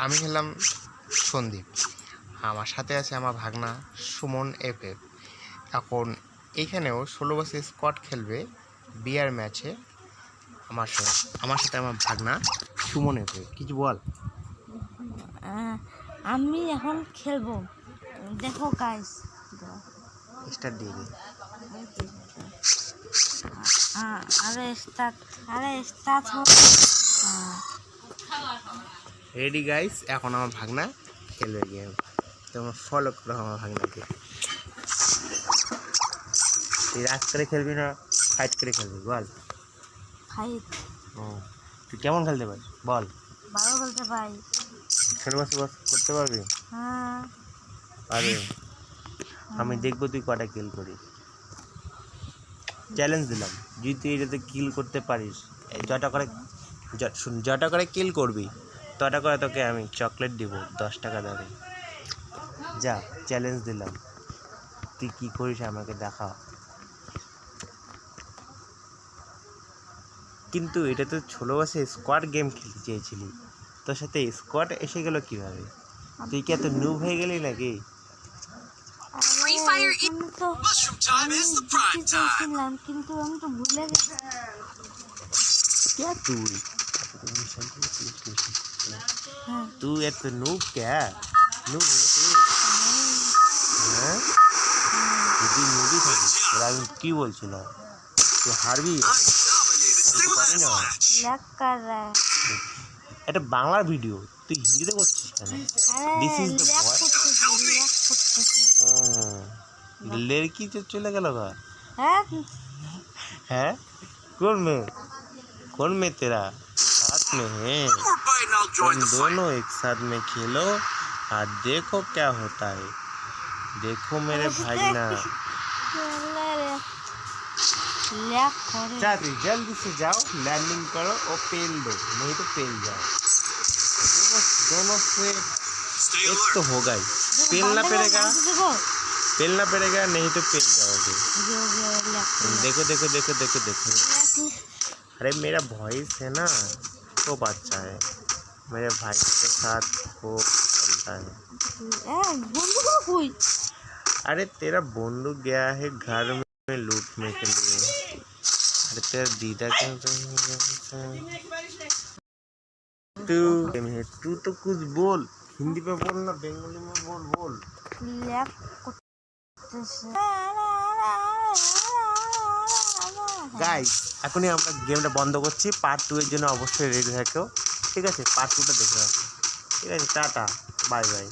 আমি খেললাম সন্দীপ, আমার সাথে আছে আমার ভাগনা সুমন এফ। এখন এইখানেও 16 ভার্সেস স্কোয়াড খেলবে বিয়ার ম্যাচে আমার সাথে আমার ভাগনা সুমন এফ। কিছু বল। আমি এখন খেলবো, দেখো গাইস। স্টার্ট দিয়ে দে। আরে স্টার্ট রেডি গাইস, এখন আমার ভাগনা খেলবে গেম। তোমরা ফলো করো আমার ভাগনাকে। তুই রাত করে খেলবি না ফাইট করে খেলবি বল? ফাইট। ও তুই কেমন খেলতে পারিস বল? ভালো বলতে পারি। খেলবাস করতে পারবি? হ্যাঁ আরে আমি দেখবো তুই কটা কিল করিস। চ্যালেঞ্জ দিলাম, যদি তুই এটাতে কিল করতে পারিস, যটা করে কিল করবি তটা করে তোকে আমি চকলেট দিব 10 টাকা দামে। যা, চ্যালেঞ্জ দিলাম, তুই কী করিস আমাকে দেখা। কিন্তু এটা তো 16 বছর স্কোয়াড গেম খেলতে চেয়েছিলি, তোর সাথে স্কোয়াড এসে গেল কীভাবে? তুই কি এত নুব হয়ে গেলি নাকি? কিন্তু আমি তো ভুলে গেছি। क्या तू এত নুব क्या নুব হ্যাঁ? যদি নুবই থাকিস তাহলে আমি কী বলছিলাম, তুই হারবি পারি না। এটা বাংলার ভিডিও, তুই হিন্দিতে করছিস কেন? This is the boy. लड़की जो चले गया लगा है? कौन में तेरा साथ में है? तुम दोनों एक साथ में खेलो और देखो क्या होता है। देखो मेरे भागना। जल्दी से जाओ, लैंडिंग करो और पेल दो, नहीं तो पेल जाओ। दोनों से एक तो होगा ही, पेलना पड़ेगा नहीं तो पेल जाओगे। देखो देखो देखो देखो देखो। अरे मेरा वॉइस है ना खूब अच्छा है, मेरे भाई के साथ खूब चलता है। अरे तेरा बंदूक गया है घर में लूटने के लिए। अरे तेरा दीदा क्या तू तो कुछ बोल, हिंदी में बोल ना बंगाली में बोल। গাইস এখনই আমরা গেমটা বন্ধ করছি, পার্ট 2 এর জন্য অবশ্যই রেডি থাকো, ঠিক আছে? পার্ট 2টা দেখে রাখো, ঠিক আছে? Tata, bye bye.